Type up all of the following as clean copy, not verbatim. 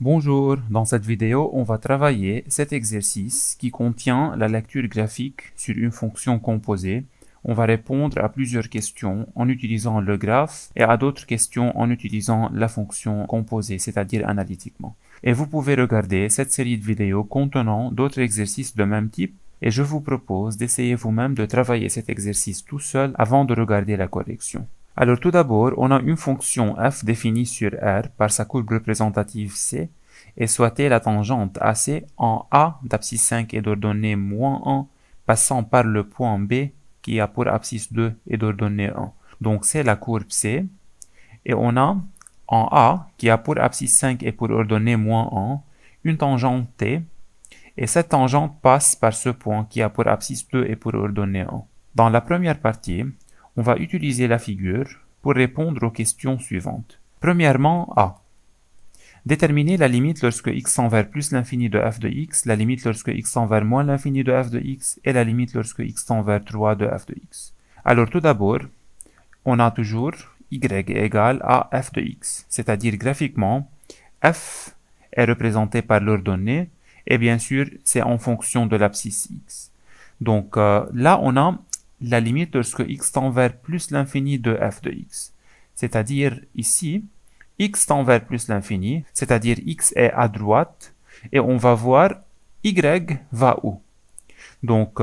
Bonjour, dans cette vidéo, on va travailler cet exercice qui contient la lecture graphique sur une fonction composée. On va répondre à plusieurs questions en utilisant le graphe et à d'autres questions en utilisant la fonction composée, c'est-à-dire analytiquement. Et vous pouvez regarder cette série de vidéos contenant d'autres exercices de même type et je vous propose d'essayer vous-même de travailler cet exercice tout seul avant de regarder la correction. Alors tout d'abord, on a une fonction f définie sur R par sa courbe représentative C et souhaiter la tangente AC en A d'abscisse 5 et d'ordonnée moins 1 passant par le point B qui a pour abscisse 2 et d'ordonnée 1. Donc c'est la courbe C et on a en A qui a pour abscisse 5 et pour ordonnée moins 1 une tangente T et cette tangente passe par ce point qui a pour abscisse 2 et pour ordonnée 1. Dans la première partie, on va utiliser la figure pour répondre aux questions suivantes. Premièrement, A. Déterminer la limite lorsque x tend vers plus l'infini de f de x, la limite lorsque x tend vers moins l'infini de f de x et la limite lorsque x tend vers 3 de f de x. Alors tout d'abord, on a toujours y égale à f de x, c'est-à-dire graphiquement, f est représenté par l'ordonnée et bien sûr c'est en fonction de l'abscisse x. Donc là on a la limite lorsque x tend vers plus l'infini de f de x. C'est-à-dire ici, x tend vers plus l'infini, c'est-à-dire x est à droite, et on va voir y va où. Donc,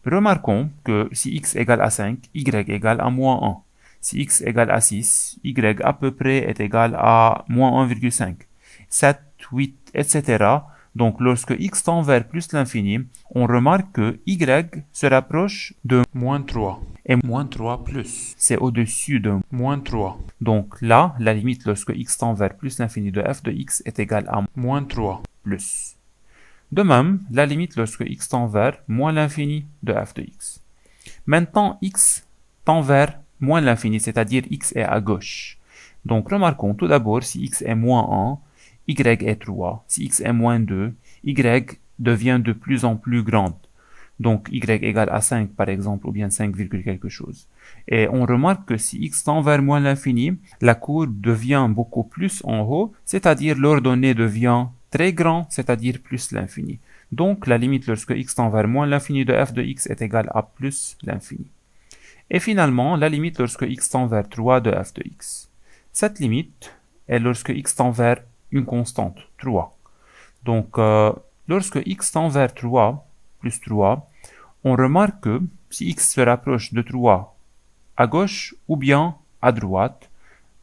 remarquons que si x égale à 5, y égale à moins 1. Si x égale à 6, y à peu près est égal à moins 1,5. 7, 8, etc. Donc, lorsque x tend vers plus l'infini, on remarque que y se rapproche de moins 3. Et moins 3 plus, c'est au-dessus de moins 3. Donc là, la limite lorsque x tend vers plus l'infini de f de x est égale à moins 3 plus. De même, la limite lorsque x tend vers moins l'infini de f de x. Maintenant, x tend vers moins l'infini, c'est-à-dire x est à gauche. Donc remarquons tout d'abord si x est moins 1, y est 3. Si x est moins 2, y devient de plus en plus grande. Donc y égale à 5 par exemple, ou bien 5, quelque chose. Et on remarque que si x tend vers moins l'infini, la courbe devient beaucoup plus en haut, c'est-à-dire l'ordonnée devient très grand, c'est-à-dire plus l'infini. Donc la limite lorsque x tend vers moins l'infini de f de x est égale à plus l'infini. Et finalement, la limite lorsque x tend vers 3 de f de x. Cette limite est lorsque x tend vers une constante, 3. Donc lorsque x tend vers 3, plus 3, on remarque que si x se rapproche de 3 à gauche ou bien à droite,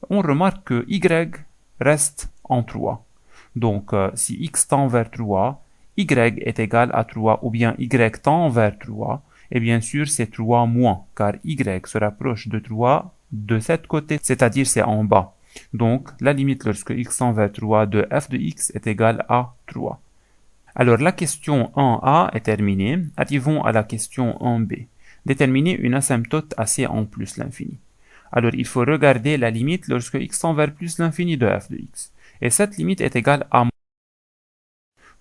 on remarque que y reste en 3. Donc, si x tend vers 3, y est égal à 3 ou bien y tend vers 3, et bien sûr c'est 3 moins, car y se rapproche de 3 de cet côté, c'est-à-dire c'est en bas. Donc, la limite lorsque x tend vers 3 de f de x est égale à 3. Alors la question 1a est terminée, arrivons à la question 1b. Déterminer une asymptote AC en plus l'infini. Alors il faut regarder la limite lorsque x tend vers plus l'infini de f de x. Et cette limite est égale à moins.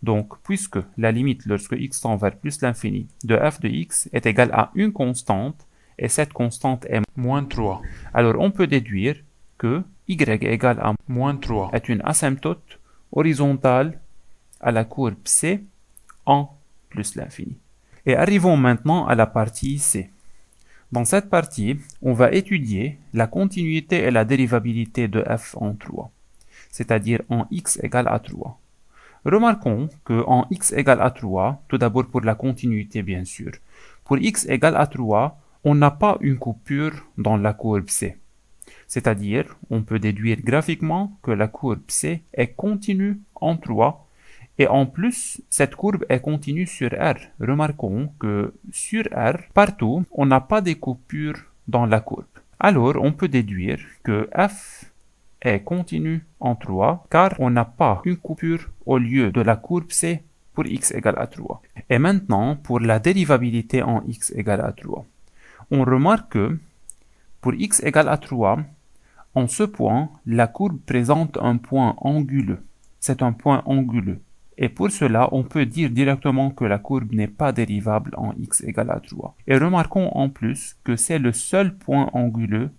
Donc puisque la limite lorsque x tend vers plus l'infini de f de x est égale à une constante, et cette constante est moins 3, alors on peut déduire que y égale à moins 3 est une asymptote horizontale à la courbe C en plus l'infini. Et arrivons maintenant à la partie C. Dans cette partie, on va étudier la continuité et la dérivabilité de f en 3, c'est-à-dire en x égale à 3. Remarquons que en x égale à 3, tout d'abord pour la continuité bien sûr, pour x égale à 3, on n'a pas une coupure dans la courbe C. C'est-à-dire, on peut déduire graphiquement que la courbe C est continue en 3, et en plus, cette courbe est continue sur R. Remarquons que sur R, partout, on n'a pas de coupures dans la courbe. Alors, on peut déduire que f est continue en 3, car on n'a pas une coupure au lieu de la courbe C pour x égale à 3. Et maintenant, pour la dérivabilité en x égale à 3. On remarque que pour x égale à 3, en ce point, la courbe présente un point anguleux. C'est un point anguleux. Et pour cela, on peut dire directement que la courbe n'est pas dérivable en x égale à 3. Et remarquons en plus que c'est le seul point anguleux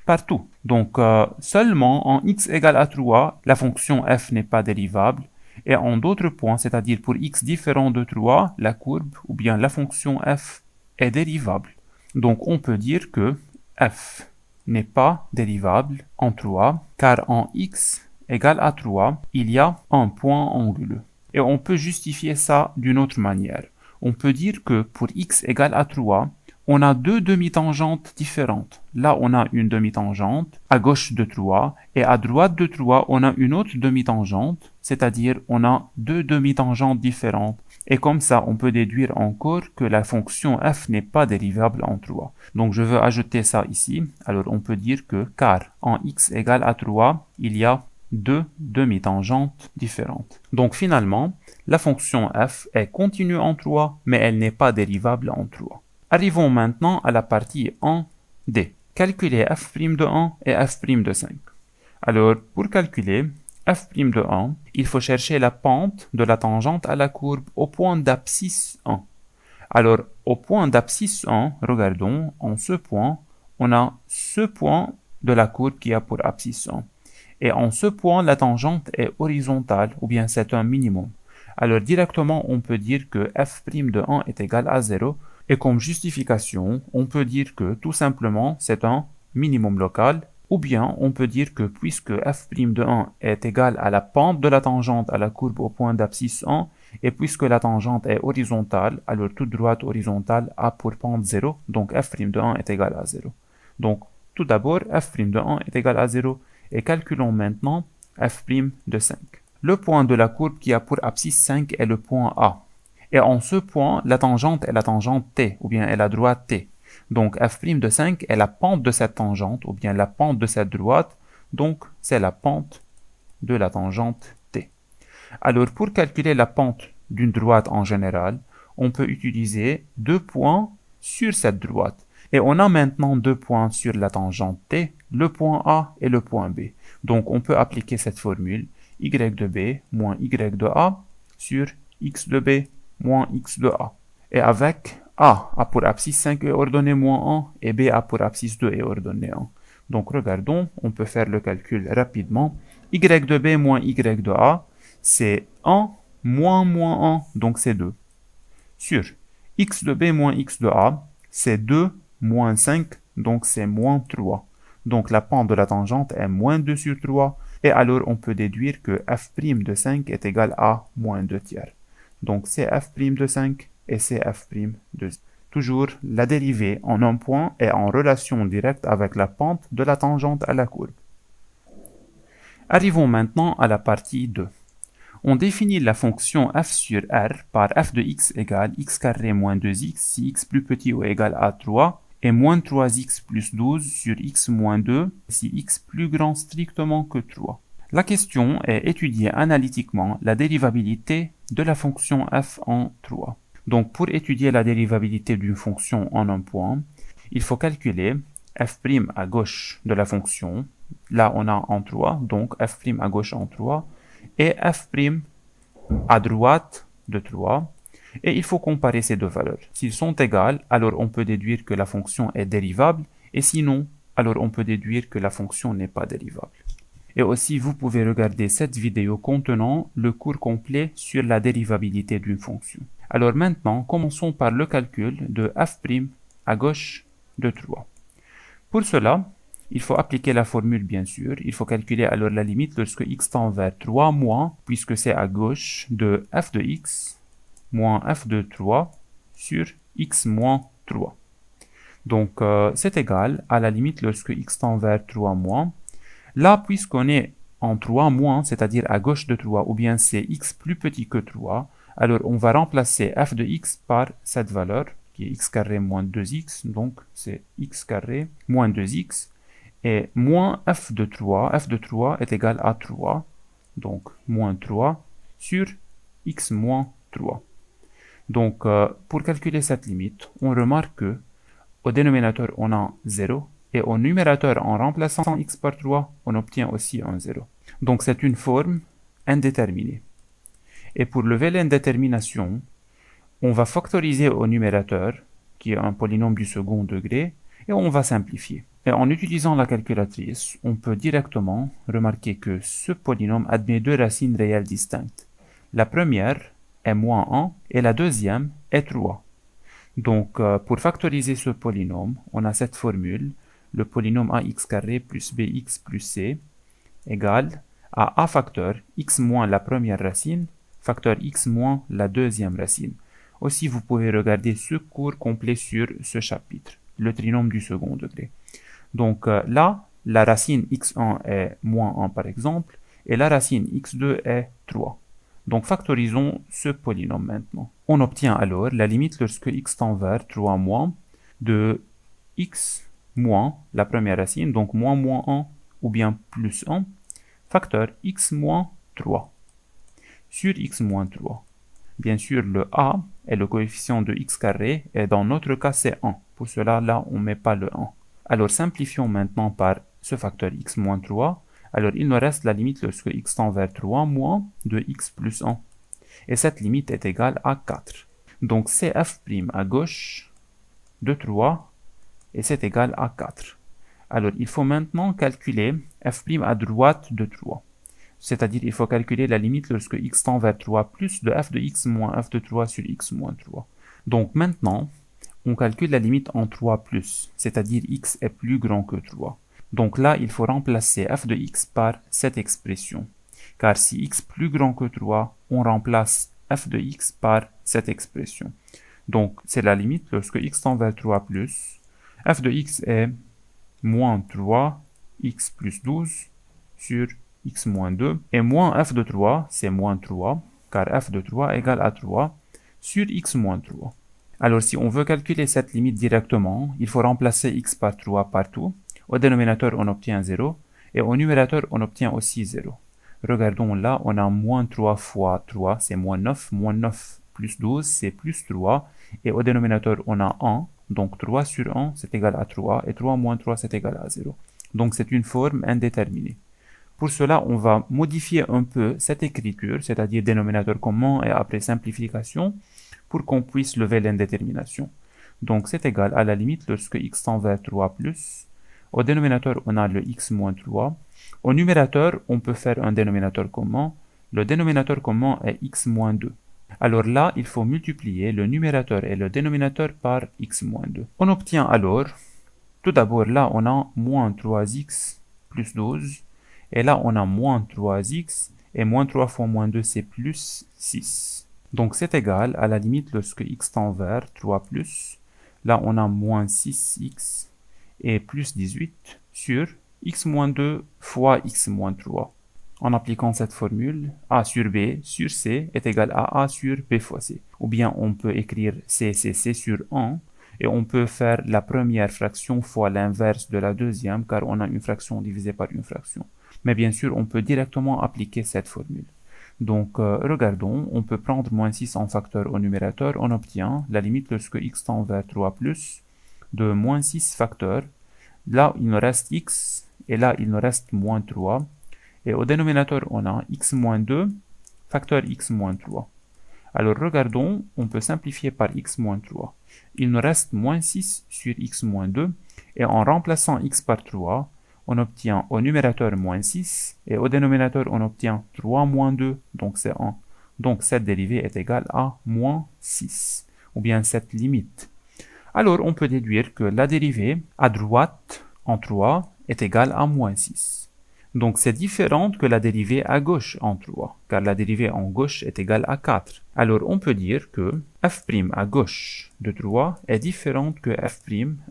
partout. Donc, seulement en x égale à 3, la fonction f n'est pas dérivable, Et en d'autres points, c'est-à-dire pour x différent de 3, la courbe ou bien la fonction f est dérivable. Donc on peut dire que f n'est pas dérivable en 3, car en x égale à 3, il y a un point anguleux. Et on peut justifier ça d'une autre manière. On peut dire que pour x égale à 3, on a deux demi-tangentes différentes. Là, on a une demi-tangente à gauche de 3 et à droite de 3, on a une autre demi-tangente, c'est-à-dire on a deux demi-tangentes différentes. Et comme ça, on peut déduire encore que la fonction f n'est pas dérivable en 3. Donc je veux ajouter ça ici. Alors on peut dire que car en x égale à 3, il y a deux demi-tangentes différentes. Donc finalement, la fonction f est continue en 3, mais elle n'est pas dérivable en 3. Arrivons maintenant à la partie 1D. Calculer f' de 1 et f' de 5. Alors, pour calculer f' de 1, il faut chercher la pente de la tangente à la courbe au point d'abscisse 1. Alors, au point d'abscisse 1, regardons, en ce point, on a ce point de la courbe qui a pour abscisse 1. Et en ce point, la tangente est horizontale, ou bien c'est un minimum. Alors, directement, on peut dire que f' de 1 est égal à 0, et comme justification, on peut dire que tout simplement c'est un minimum local, ou bien on peut dire que puisque f' de 1 est égal à la pente de la tangente à la courbe au point d'abscisse 1, et puisque la tangente est horizontale, alors toute droite horizontale a pour pente 0, donc f' de 1 est égal à 0. Donc tout d'abord, f' de 1 est égal à 0, et calculons maintenant f' de 5. Le point de la courbe qui a pour abscisse 5 est le point A. Et en ce point, la tangente est la tangente t, ou bien est la droite t. Donc f' de 5 est la pente de cette tangente, ou bien la pente de cette droite, donc c'est la pente de la tangente t. Alors pour calculer la pente d'une droite en général, on peut utiliser deux points sur cette droite. Et on a maintenant deux points sur la tangente t, le point A et le point B. Donc on peut appliquer cette formule y de b moins y de A sur x de b moins x de A. Et avec A a pour abscisse 5 et ordonnée moins 1 et B a pour abscisse 2 et ordonnée 1. Donc regardons, on peut faire le calcul rapidement. Y de B moins Y de A, c'est 1 moins 1, donc c'est 2. Sur X de B moins X de A, c'est 2 moins 5, donc c'est moins 3. Donc la pente de la tangente est moins 2 sur 3, et alors on peut déduire que f' de 5 est égal à moins 2 tiers. Donc c'est f' de 5 et c'est f' de 5. Toujours, la dérivée en un point est en relation directe avec la pente de la tangente à la courbe. Arrivons maintenant à la partie 2. On définit la fonction f sur r par f de x égale x carré moins 2x si x plus petit ou égal à 3 et moins 3x plus 12 sur x moins 2 si x plus grand strictement que 3. La question est étudier analytiquement la dérivabilité de la fonction f en 3. Donc pour étudier la dérivabilité d'une fonction en un point, il faut calculer f' à gauche de la fonction. Là on a en 3, donc f' à gauche en 3, et f' à droite de 3. Et il faut comparer ces deux valeurs. S'ils sont égales, alors on peut déduire que la fonction est dérivable, et sinon, alors on peut déduire que la fonction n'est pas dérivable. Et aussi, vous pouvez regarder cette vidéo contenant le cours complet sur la dérivabilité d'une fonction. Alors maintenant, commençons par le calcul de f' à gauche de 3. Pour cela, il faut appliquer la formule bien sûr. Il faut calculer alors la limite lorsque x tend vers 3 moins, puisque c'est à gauche, de f de x moins f de 3 sur x moins 3. Donc c'est égal à la limite lorsque x tend vers 3 moins. Là, puisqu'on est en 3 moins, c'est-à-dire à gauche de 3, ou bien c'est x plus petit que 3, alors on va remplacer f de x par cette valeur, qui est x carré moins 2x, donc c'est x carré moins 2x, et moins f de 3 est égal à 3, donc moins 3 sur x moins 3. Donc pour calculer cette limite, on remarque que au dénominateur on a 0, et au numérateur, en remplaçant x par 3, on obtient aussi un 0. Donc c'est une forme indéterminée. Et pour lever l'indétermination, on va factoriser au numérateur, qui est un polynôme du second degré, et on va simplifier. Et en utilisant la calculatrice, on peut directement remarquer que ce polynôme admet deux racines réelles distinctes. La première est moins 1 et la deuxième est 3. Donc, pour factoriser ce polynôme, on a cette formule, le polynôme ax carré plus bx plus c égale à a facteur x moins la première racine, facteur x moins la deuxième racine. Aussi, vous pouvez regarder ce cours complet sur ce chapitre, le trinôme du second degré. Donc là, la racine x1 est moins 1 par exemple, et la racine x2 est 3. Donc factorisons ce polynôme maintenant. On obtient alors la limite lorsque x tend vers 3 moins de x moins la première racine, donc moins 1 ou bien plus 1, facteur x moins 3 sur x moins 3. Bien sûr, le a est le coefficient de x carré, et dans notre cas, c'est 1. Pour cela, là, on ne met pas le 1. Alors, simplifions maintenant par ce facteur x moins 3. Alors, il nous reste la limite lorsque x tend vers 3 moins de x plus 1. Et cette limite est égale à 4. Donc, c'est f' à gauche de 3, et c'est égal à 4. Alors, il faut maintenant calculer f' à droite de 3. C'est-à-dire, il faut calculer la limite lorsque x tend vers 3 plus de f de x moins f de 3 sur x moins 3. Donc maintenant, on calcule la limite en 3 plus, c'est-à-dire x est plus grand que 3. Donc là, il faut remplacer f de x par cette expression. Car si x plus grand que 3, on remplace f de x par cette expression. Donc, c'est la limite lorsque x tend vers 3 plus, f de x est moins 3, x plus 12 sur x moins 2, et moins f de 3, c'est moins 3, car f de 3 égale à 3 sur x moins 3. Alors si on veut calculer cette limite directement, il faut remplacer x par 3 partout. Au dénominateur, on obtient 0, et au numérateur, on obtient aussi 0. Regardons là, on a moins 3 fois 3, c'est moins 9 plus 12, c'est plus 3, et au dénominateur, on a 1, donc 3 sur 1, c'est égal à 3, et 3 moins 3, c'est égal à 0. Donc c'est une forme indéterminée. Pour cela, on va modifier un peu cette écriture, c'est-à-dire dénominateur commun et après simplification, pour qu'on puisse lever l'indétermination. Donc c'est égal à la limite lorsque x tend vers 3 plus. Au dénominateur, on a le x moins 3. Au numérateur, on peut faire un dénominateur commun. Le dénominateur commun est x moins 2. Alors là, il faut multiplier le numérateur et le dénominateur par x moins 2. On obtient alors, tout d'abord là, on a moins 3x plus 12. Et là, on a moins 3x, et moins 3 fois moins 2, c'est plus 6. Donc, c'est égal à la limite lorsque x tend vers 3 plus. Là, on a moins 6x et plus 18 sur x moins 2 fois x moins 3. En appliquant cette formule, a sur b sur c est égal à a sur b fois c. Ou bien, on peut écrire c sur 1, et on peut faire la première fraction fois l'inverse de la deuxième, car on a une fraction divisée par une fraction. Mais bien sûr, on peut directement appliquer cette formule. Donc, regardons, on peut prendre moins 6 en facteur au numérateur, on obtient la limite lorsque x tend vers 3 plus de moins 6 facteur. Là, il nous reste x, et là, il nous reste moins 3. Et au dénominateur, on a x moins 2, facteur x moins 3. Alors, regardons, on peut simplifier par x moins 3. Il nous reste moins 6 sur x moins 2, et en remplaçant x par 3, on obtient au numérateur moins 6, et au dénominateur, on obtient 3 moins 2, donc c'est 1. Donc cette dérivée est égale à moins 6, ou bien cette limite. Alors on peut déduire que la dérivée à droite en 3 est égale à moins 6. Donc c'est différent que la dérivée à gauche en 3, car la dérivée en gauche est égale à 4. Alors on peut dire que f' à gauche de 3 est différente que f'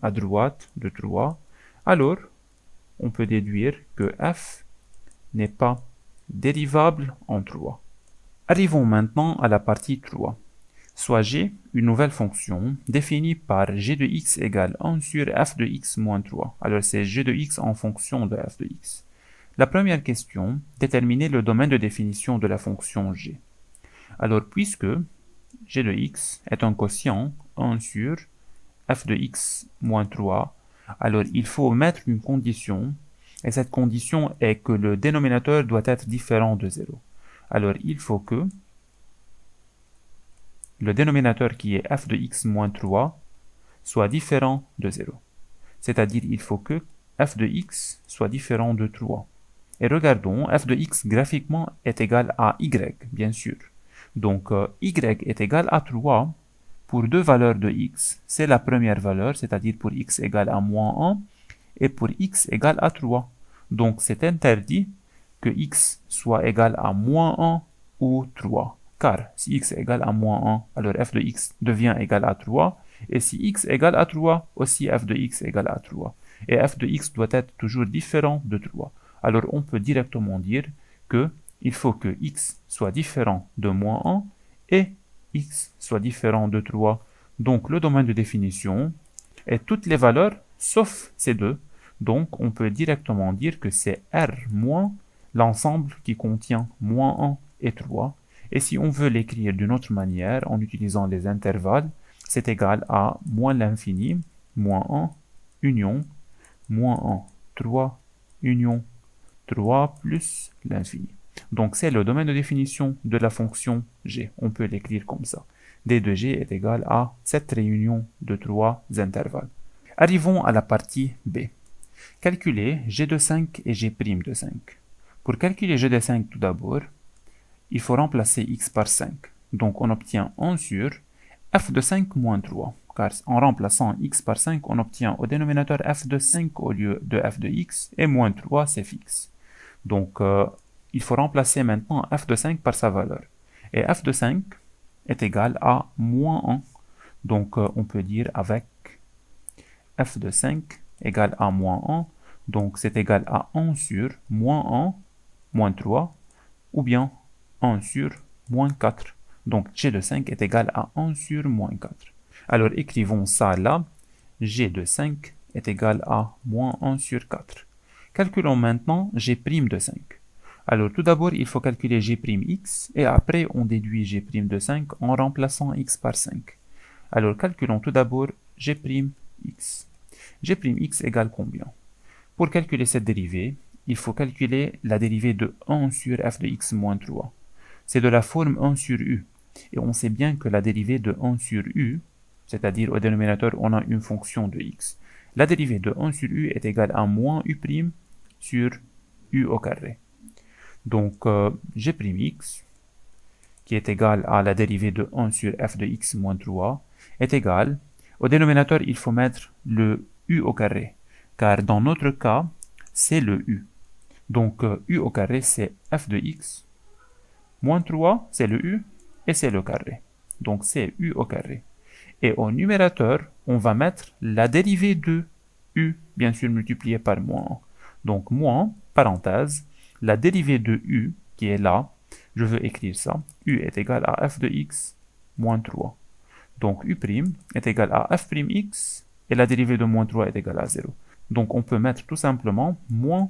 à droite de 3. Alors, on peut déduire que f n'est pas dérivable en 3. Arrivons maintenant à la partie 3. Soit g, une nouvelle fonction, définie par g de x égale 1 sur f de x moins 3. Alors c'est g de x en fonction de f de x. La première question, déterminer le domaine de définition de la fonction g. Alors puisque g de x est un quotient 1 sur f de x moins 3, alors il faut mettre une condition, et cette condition est que le dénominateur doit être différent de 0. Alors il faut que le dénominateur qui est f de x moins 3 soit différent de 0. C'est-à-dire il faut que f de x soit différent de 3. Et regardons, f de x graphiquement est égal à y, bien sûr. Donc, y est égal à 3 pour deux valeurs de x. C'est la première valeur, c'est-à-dire pour x égale à moins 1 et pour x égale à 3. Donc, c'est interdit que x soit égal à moins 1 ou 3. Car si x égale à moins 1, alors f de x devient égal à 3. Et si x égale à 3, aussi f de x égale à 3. Et f de x doit être toujours différent de 3. Alors on peut directement dire que il faut que x soit différent de moins 1 et x soit différent de 3. Donc le domaine de définition est toutes les valeurs sauf ces deux. Donc on peut directement dire que c'est R moins l'ensemble qui contient moins 1 et 3. Et si on veut l'écrire d'une autre manière en utilisant les intervalles, c'est égal à moins l'infini, moins 1, union, moins 1, 3, union, 3 plus l'infini. Donc c'est le domaine de définition de la fonction g. On peut l'écrire comme ça. d de g est égal à cette réunion de trois intervalles. Arrivons à la partie b. Calculer g de 5 et g' de 5. Pour calculer g de 5 tout d'abord, il faut remplacer x par 5. Donc on obtient 1 sur f de 5 moins 3. Car en remplaçant x par 5, on obtient au dénominateur f de 5 au lieu de f de x, et moins 3 c'est fixe. Donc il faut remplacer maintenant f de 5 par sa valeur. Et f de 5 est égal à moins 1. Donc on peut dire avec f de 5 égale à moins 1. Donc c'est égal à 1 sur moins 1, moins 3, ou bien 1 sur moins 4. Donc g de 5 est égal à 1 sur moins 4. Alors écrivons ça là. G de 5 est égal à moins 1 sur 4. Calculons maintenant g' de 5. Alors tout d'abord, il faut calculer g'x et après on déduit g' de 5 en remplaçant x par 5. Alors calculons tout d'abord g'x. G'x égale combien? Pour calculer cette dérivée, il faut calculer la dérivée de 1 sur f de x moins 3. C'est de la forme 1 sur u. Et on sait bien que la dérivée de 1 sur u, c'est-à-dire au dénominateur on a une fonction de x, la dérivée de 1 sur u est égale à moins u' sur u au carré. Donc g'x, qui est égal à la dérivée de 1 sur f de x moins 3, est égal, au dénominateur il faut mettre le u au carré, car dans notre cas, c'est le u. Donc u au carré c'est f de x, moins 3 c'est le u, et c'est le carré. Donc c'est u au carré. Et au numérateur, on va mettre la dérivée de u, bien sûr multiplié par moins 1. Donc moins, parenthèse, la dérivée de u, qui est là, je veux écrire ça, u est égal à f de x moins 3. Donc u' est égal à f'x, et la dérivée de moins 3 est égale à 0. Donc on peut mettre tout simplement moins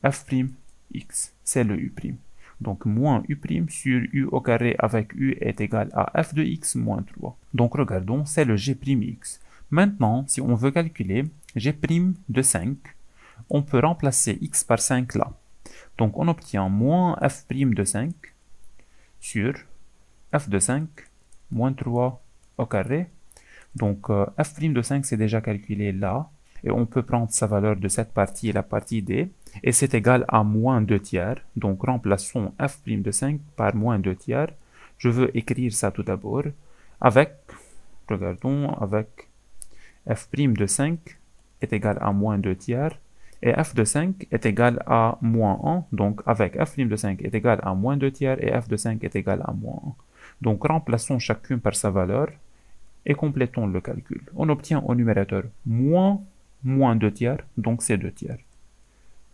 f'x, c'est le u'. Donc moins u' sur u au carré avec u est égal à f de x moins 3. Donc regardons, c'est le g'x. Maintenant, si on veut calculer g' de 5, on peut remplacer x par 5 là. Donc on obtient moins f' de 5 sur f de 5 moins 3 au carré. Donc f' de 5 c'est déjà calculé là. Et on peut prendre sa valeur de cette partie et la partie d. Et c'est égal à moins 2 tiers. Donc remplaçons f' de 5 par moins 2 tiers. Je veux écrire ça tout d'abord. Avec, regardons, avec f' de 5 est égal à moins 2 tiers. Et f de 5 est égal à moins 1. Donc avec f' de 5 est égal à moins 2 tiers et f de 5 est égal à moins 1. Donc remplaçons chacune par sa valeur et complétons le calcul. On obtient au numérateur moins 2 tiers, donc c'est 2 tiers,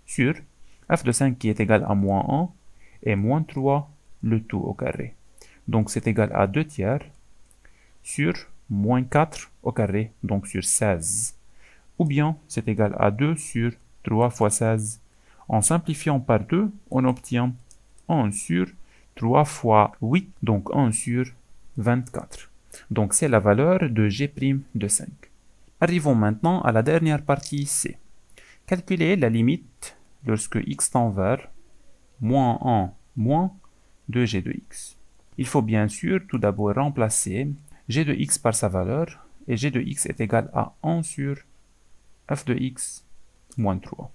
sur f de 5 qui est égal à moins 1 et moins 3 le tout au carré. Donc c'est égal à 2 tiers sur moins 4 au carré, donc sur 16. Ou bien c'est égal à 2 sur 3 fois 16. En simplifiant par 2, on obtient 1 sur 3 fois 8, donc 1 sur 24. Donc c'est la valeur de g' de 5. Arrivons maintenant à la dernière partie C. Calculer la limite lorsque x tend vers moins 1 moins 2g de x. Il faut bien sûr tout d'abord remplacer g de x par sa valeur, et g de x est égal à 1 sur f de x moins 3.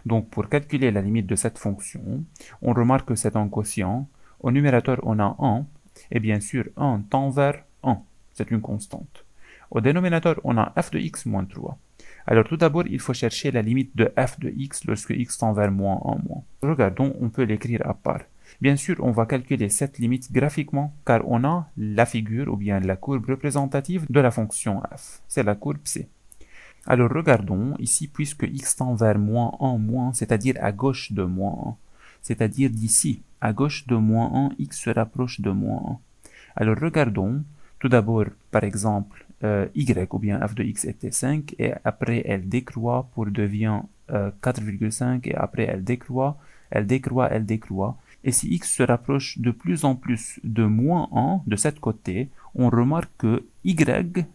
Donc pour calculer la limite de cette fonction, on remarque que c'est un quotient. Au numérateur, on a 1 Et bien sûr, 1 tend vers 1. C'est une constante. Au dénominateur, on a f de x moins 3. Alors tout d'abord, il faut chercher la limite de f de x lorsque x tend vers moins 1 moins. Regardons, on peut l'écrire à part. Bien sûr, on va calculer cette limite graphiquement car on a la figure ou bien la courbe représentative de la fonction f. C'est la courbe C. Alors regardons ici, puisque x tend vers moins 1 moins, c'est-à-dire à gauche de moins 1, c'est-à-dire d'ici, à gauche de moins 1, x se rapproche de moins 1. Alors regardons, tout d'abord, par exemple, y ou bien f de x était 5 et après elle décroît pour devient 4,5 et après elle décroît. Et si x se rapproche de plus en plus de moins 1 de cette côté, on remarque que y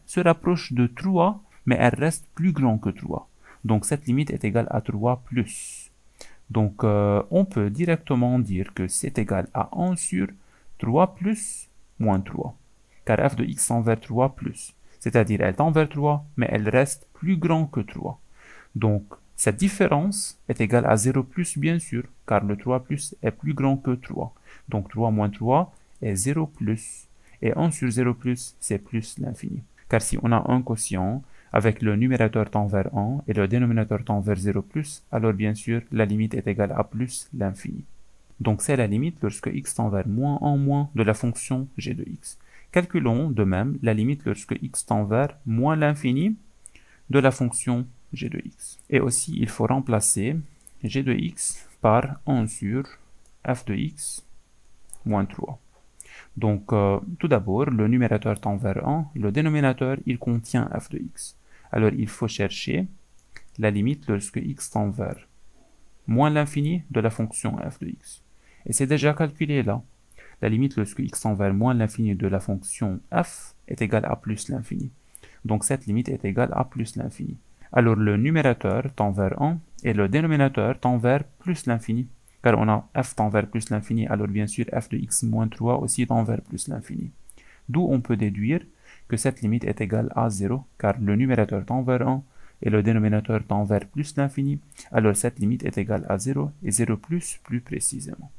se rapproche de 3, mais elle reste plus grand que 3. Donc cette limite est égale à 3 plus. Donc on peut directement dire que c'est égal à 1 sur 3 plus moins 3. Car f de x tend vers 3 plus. C'est-à-dire elle tend vers 3, mais elle reste plus grand que 3. Donc cette différence est égale à 0 plus bien sûr, car le 3 plus est plus grand que 3. Donc 3 moins 3 est 0 plus. Et 1 sur 0 plus, c'est plus l'infini. Car si on a un quotient, avec le numérateur tend vers 1 et le dénominateur tend vers 0 plus, alors bien sûr, la limite est égale à plus l'infini. Donc c'est la limite lorsque x tend vers moins 1 moins de la fonction g de x. Calculons de même la limite lorsque x tend vers moins l'infini de la fonction g de x. Et aussi, il faut remplacer g de x par 1 sur f de x moins 3. Donc, tout d'abord, le numérateur tend vers 1, le dénominateur, il contient f de x. Alors, il faut chercher la limite lorsque x tend vers moins l'infini de la fonction f de x. Et c'est déjà calculé là. La limite lorsque x tend vers moins l'infini de la fonction f est égale à plus l'infini. Donc, cette limite est égale à plus l'infini. Alors, le numérateur tend vers 1 et le dénominateur tend vers plus l'infini. Car on a f tend vers plus l'infini, alors bien sûr f de x moins 3 aussi tend vers plus l'infini. D'où on peut déduire que cette limite est égale à 0, car le numérateur tend vers 1 et le dénominateur tend vers plus l'infini, alors cette limite est égale à 0 et 0 plus précisément.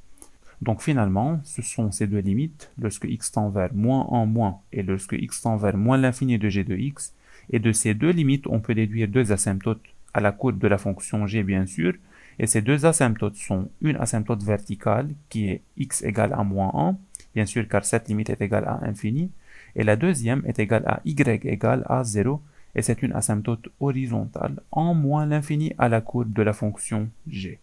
Donc finalement, ce sont ces deux limites, lorsque x tend vers moins 1 moins et lorsque x tend vers moins l'infini de g de x, et de ces deux limites, on peut déduire deux asymptotes à la courbe de la fonction g bien sûr, et ces deux asymptotes sont une asymptote verticale qui est x égale à moins 1, bien sûr car cette limite est égale à infini, et la deuxième est égale à y égale à 0, et c'est une asymptote horizontale en moins l'infini à la courbe de la fonction g.